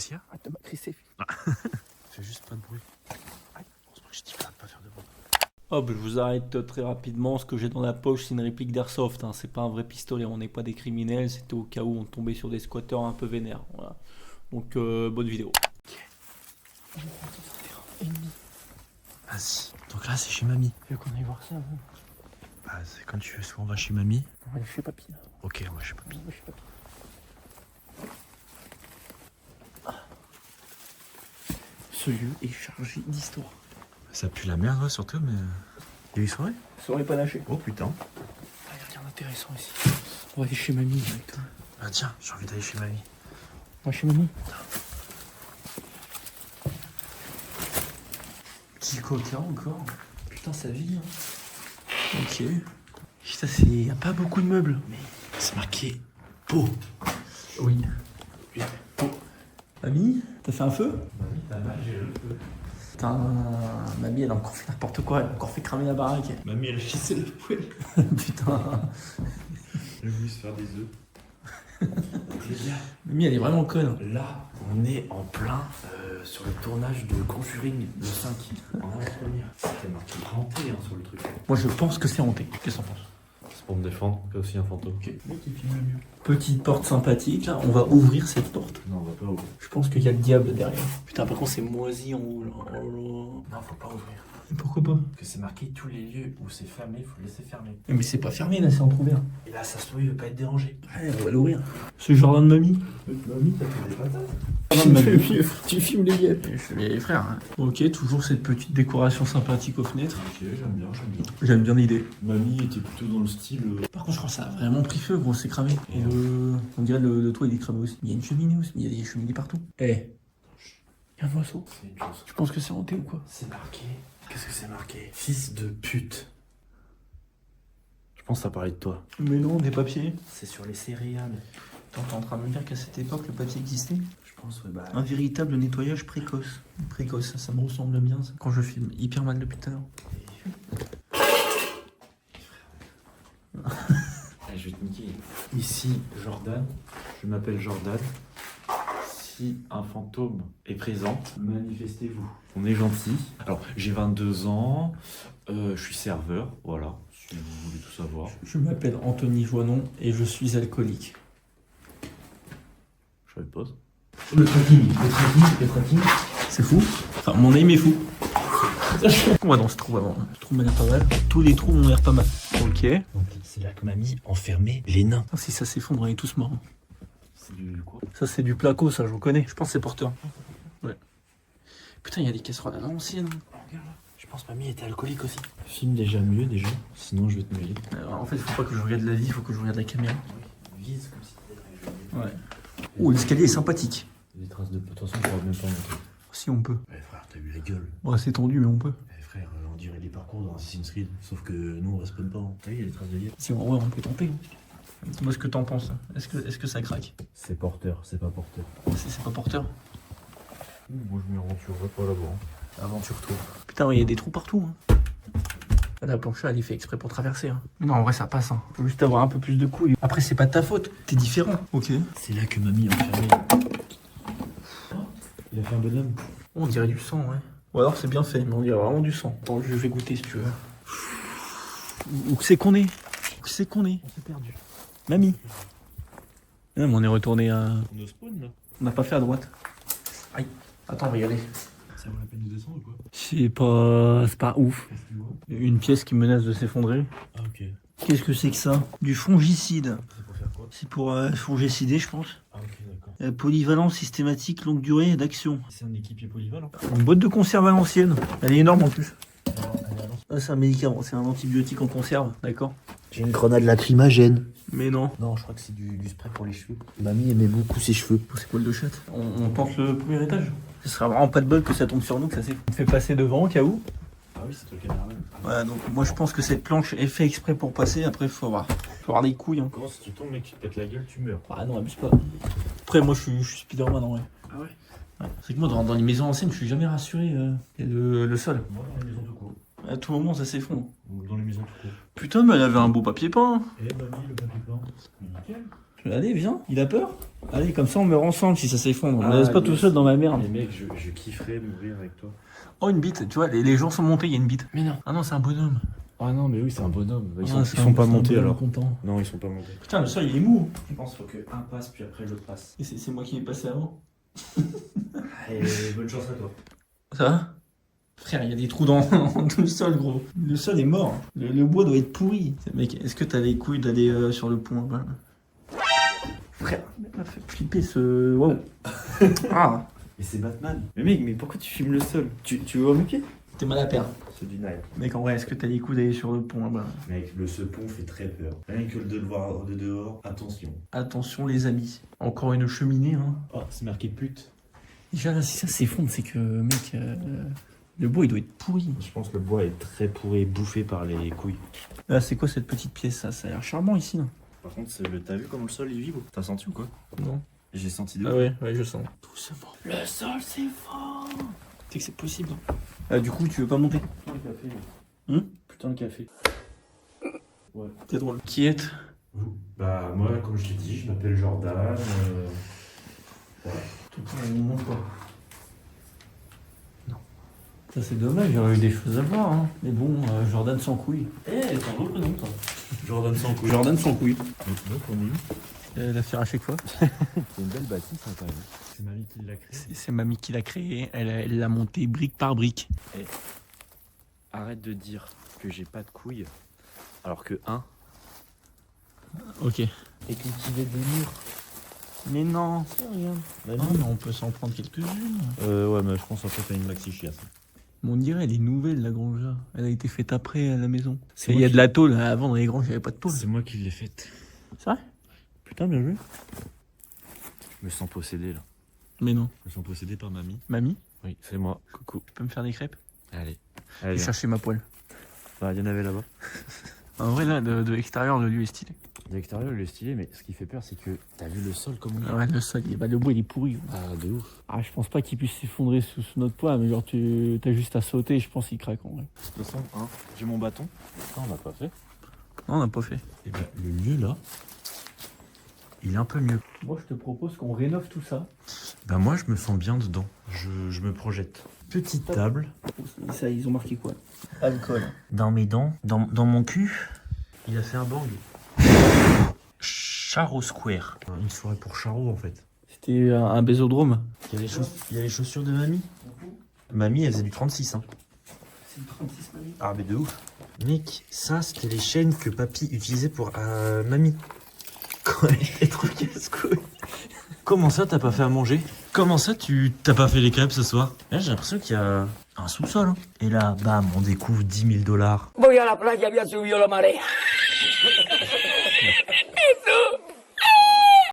Qu'est-ce qu'il y a? Arrête de m'agresser. Fais juste pas de bruit. Je dis pas de pas faire de bruit. Hop, je vous arrête très rapidement. Ce que j'ai dans la poche, c'est une réplique d'airsoft. Hein. C'est pas un vrai pistolet. On n'est pas des criminels. C'était au cas où on tombait sur des squatteurs un peu vénères. Voilà. Donc, bonne vidéo. Vas-y. Donc là, c'est chez mamie. Tu veux qu'on aille voir ça? Bah, c'est quand tu veux. Soit on va chez mamie. On va aller chez papy. Là. Ok, on va chez papy. On va chez papy. Ce lieu est chargé d'histoire. Ça pue la merde, ouais, surtout, mais. Il y a eu soirée? Soirée pas lâché. Oh putain. Ah, il y a rien d'intéressant ici. On va aller chez mamie directement. Ah tiens, j'ai envie d'aller chez mamie. On va chez mamie. Petit coquin encore. Putain, ça vit. Hein. Ok. Putain, il n'y a pas beaucoup de meubles. Mais C'est marqué peau. oui. Pot. Mamie, t'as fait un feu? Mamie, t'as mal géré le feu. Putain, mamie, elle a encore fait n'importe quoi. Elle a encore fait cramer la baraque. Mamie, elle a chissé la poêle. Putain. Elle a voulu se faire des œufs. Les gars, Mamie, elle est vraiment conne. là, on est en plein sur le tournage de Conjuring, le 5. En avant-première. C'était marqué hanté hein, sur le truc. Moi, je pense que c'est hanté. Qu'est-ce que t'en penses? C'est pour me défendre, qu'il y a aussi un fantôme. Ok. Petite porte sympathique, là. On va ouvrir cette porte. Non, on va pas ouvrir. Je pense qu'il y a le diable derrière. Putain, par contre, c'est moisi en haut, là. Oh là. Non, faut pas ouvrir. Pourquoi pas? Parce que c'est marqué tous les lieux où c'est fermé, faut le laisser fermer. Mais c'est pas fermé, là, c'est entrouvert. Et là, ça se trouve, il veut pas être dérangé. Ouais, on va l'ouvrir. C'est le jardin de mamie. Mamie, t'as fait des patates. Tu filmes les guêpes. Je fais les frères. Hein. Ok, toujours cette petite décoration sympathique aux fenêtres. Ok, j'aime bien. J'aime bien l'idée. Mamie était plutôt dans le style. Par contre, je crois que ça a vraiment pris feu, gros, c'est cramé. Et on dirait le toit, il est cramé aussi. Il y a une cheminée aussi, il y a des cheminées partout. Eh, il y a un oiseau. C'est une chose. Tu penses que c'est hanté ou quoi? C'est marqué. Qu'est-ce que c'est marqué? Fils de pute. Je pense que ça parlait de toi. Mais non, des papiers. C'est sur les céréales. T'es en train de me dire qu'à cette époque, le papier existait? Je pense, ouais, bah. Un véritable nettoyage précoce. Précoce, ça me ressemble bien, ça. Quand je filme hyper mal depuis tout à l'heure. Ah, je vais te niquer. Ici, Jordan. Je m'appelle Jordan. Si un fantôme est présent, manifestez-vous. On est gentil. Alors, j'ai 22 ans. Je suis serveur. Voilà. Si vous voulez tout savoir. Je m'appelle Anthony Joannon et je suis alcoolique. Je fais pause. Le tracking, c'est fou. Enfin, mon aim est fou. On va dans ce trou avant. Ce trou m'a l'air pas mal. Tous les trous ont l'air pas mal. Ok. Donc, c'est là que mamie enfermait les nains. Ah, si ça s'effondre, on est tous morts. C'est du quoi? Ça, c'est du placo, ça, je vous connais. Je pense que c'est porteur. Ouais. Putain, il y a des casseroles à l'ancienne. Regarde là. Je pense que mamie était alcoolique aussi. Filme déjà mieux, déjà. Sinon, je vais te noyer. En fait, il faut pas que je regarde la vie, il faut que je regarde la caméra. Vise comme si t'étais Ouais. Oh, l'escalier est sympathique. Des traces de. De toute façon, on pourra même pas monter. Si, on peut. Ouais, frère, t'as vu la gueule. Ouais, c'est tendu, mais on peut. Eh frère, on dirait les parcours dans Assassin's Creed, sauf que nous on respawn pas. Hein. T'as vu, il y a des traces de gueule. Si, en vrai, on peut tenter. Dis-moi ce que t'en penses. Est-ce que ça craque? C'est porteur, c'est pas porteur. C'est pas porteur? Moi je m'y aventurerai pas là-bas. Aventure-toi. Putain, ouais, il y a des trous partout. Hein. La planche elle est fait exprès pour traverser. Hein. Non, en vrai, ça passe. Hein. Faut juste avoir un peu plus de couilles. Après, c'est pas de ta faute. T'es différent. Ok. C'est là que mamie a enfermé. Il a fait un bonhomme. On dirait du sang, ouais. Ou alors c'est bien fait, mais on dirait vraiment du sang. Attends, je vais goûter si tu veux. Où c'est qu'on est? Où c'est qu'on est? On s'est perdu. Mamie. Ah, mais on est retourné à... On est au spawn là. On n'a pas fait à droite. Aïe. Attends, on va y aller. Ça vaut la peine de descendre ou quoi? C'est pas ouf. Qu'est-ce que tu vois? Une pièce qui menace de s'effondrer. Ah ok. Qu'est-ce que c'est que ça? Du fongicide. C'est pour faire quoi? C'est pour fongicider, je pense. Ah ok, d'accord. Polyvalence systématique, longue durée d'action. C'est un équipier polyvalent. Une boîte de conserve à l'ancienne. Elle est énorme en plus. Alors, allez, allons. Ah, c'est un médicament, c'est un antibiotique en conserve, d'accord? J'ai une grenade lacrymogène. Mais non. Non, je crois que c'est du spray pour les cheveux. Mamie aimait beaucoup ses cheveux. C'est poil de chatte. On tente le premier étage. Ce sera vraiment pas de bol que ça tombe sur nous, que ça s'est fait passer devant au cas où. Ah oui, c'est toi le caméraman. Voilà, donc moi je pense que cette planche est faite exprès pour passer. Après, faut avoir des couilles. Hein. Comment si tu tombes, mec, tu te pètes la gueule, tu meurs. Ah non, abuse pas. Après, moi je suis Spider-Man en vrai. Ah ouais? Ouais. C'est que moi, dans les maisons anciennes, je suis jamais rassuré. Le sol. Moi, dans les maisons tout court. À tout moment, ça s'effondre. Ou dans les maisons tout court. Putain, mais elle avait un beau papier peint. Eh, mamie, le papier peint. Nickel. Allez, viens, il a peur. Allez, comme ça on meurt ensemble si ça s'effondre. Ah, Ne laisse pas yes. tout seul dans ma merde. Mais mec, je kifferais mourir avec toi. Oh, une bite, tu vois, les gens sont montés, il y a une bite. Mais non. Ah non, c'est un bonhomme. Ah non, mais oui, c'est un bonhomme. Ils Ah, sont pas c'est un montés bonhomme alors. Content. Non, ils sont pas montés. Putain, le sol il est mou. Je pense qu'il faut que un passe, puis après l'autre passe. Et c'est moi qui ai passé avant. Et bonne chance à toi. Ça va? Frère, il y a des trous dans tout le sol, gros. Le sol est mort. Le bois doit être pourri. Mec, est-ce que t'as les couilles d'aller sur le pont là-bas? Frère, m'a fait flipper ce. Wow. Ah, Mais c'est Batman. Mais mec, mais pourquoi tu filmes le sol? Tu veux voir mes pieds? t'es mal à perdre. C'est du Nile. Mec, en vrai, est-ce que t'as les couilles d'aller sur le pont là-bas? Mec, ce pont fait très peur. Rien que de le voir de dehors, attention. Attention, les amis. Encore une cheminée, hein. Oh, c'est marqué pute. Déjà, là, si ça s'effondre, c'est que, mec, le bois, il doit être pourri. Je pense que le bois est très pourri, bouffé par les couilles. Là, c'est quoi cette petite pièce, ça? Ça a l'air charmant ici, là. Par contre, t'as vu comment le sol il vibre? T'as senti ou quoi? Non. J'ai senti de Ah ouf. ouais, je sens. Doucement. Le sol, c'est fort. Tu sais que c'est possible. Du coup, tu veux pas monter? Putain, le café. Putain, le café. Ouais. T'es drôle. Qui est? Vous? Bah, moi, comme je t'ai dit, je m'appelle Jordan. Voilà. Tout le monde, quoi. Non. Ça, c'est dommage, il y aurait eu des choses à voir, hein. Mais bon, Jordan sans couilles. T'en représentes, toi. Jordan sans couilles. Jordan sans couilles. Donc, on est où? La faire à chaque fois. C'est une belle bâtisse, hein, quand même. C'est mamie qui l'a créé. C'est mamie qui l'a créé. Elle l'a monté brique par brique. Arrête de dire que j'ai pas de couilles, alors que Ok. et cultiver des murs. Mais non, c'est rien. Bah, Ah, mais on peut s'en prendre quelques-unes. ouais, mais je pense en fait à une maxi chiasse. Mais on dirait, elle est nouvelle, la grange là. Elle a été faite après à la maison. C'est Il moi y a qui- de la tôle. Avant, dans les granges, il n'y avait pas de tôle. C'est moi qui l'ai faite. C'est vrai? Putain, bien joué. Je me sens possédé là. Mais non. Je me sens possédé par mamie. Mamie, Oui, c'est moi. Coucou. tu peux me faire des crêpes? Allez. Je Allez. vais chercher ma poêle. Bah, il y en avait là-bas. En vrai, là, de l'extérieur, le lieu est stylé. De l'extérieur, il est stylé, mais ce qui fait peur, c'est que t'as vu le sol comme on est. Ouais, le sol, le bois, il est pourri. Ah, de ouf. Ah, je pense pas qu'il puisse s'effondrer sous notre poids, mais genre, t'as juste à sauter, je pense qu'il craque en vrai. De toute façon, j'ai mon bâton. Ah, on l'a pas fait. Non, on n'a pas fait. Et ben, le lieu là, il est un peu mieux. Moi, je te propose qu'on rénove tout ça. Ben, moi, je me sens bien dedans. Je me projette. Petite table. Ça, ils ont marqué quoi? Alcool. Dans mes dents, dans mon cul, il a fait un bang. Charo Square. Une soirée pour Charo en fait. C'était un bésodrome. Il y a les chaussures de mamie. Mamie, elle faisait du 36. Hein. C'est 36 mamie. Ah, mais de ouf. Mec, ça, c'était les chaînes que papy utilisait pour mamie. Quand elle était trop casse-couille. Comment ça, t'as pas fait à manger? Comment ça, t'as pas fait les crêpes ce soir? Là, j'ai l'impression qu'il y a un sous-sol. Hein. Et là, bam, on découvre 10 000 $. Voy a la playa, había subido la marea. ¿Y tú?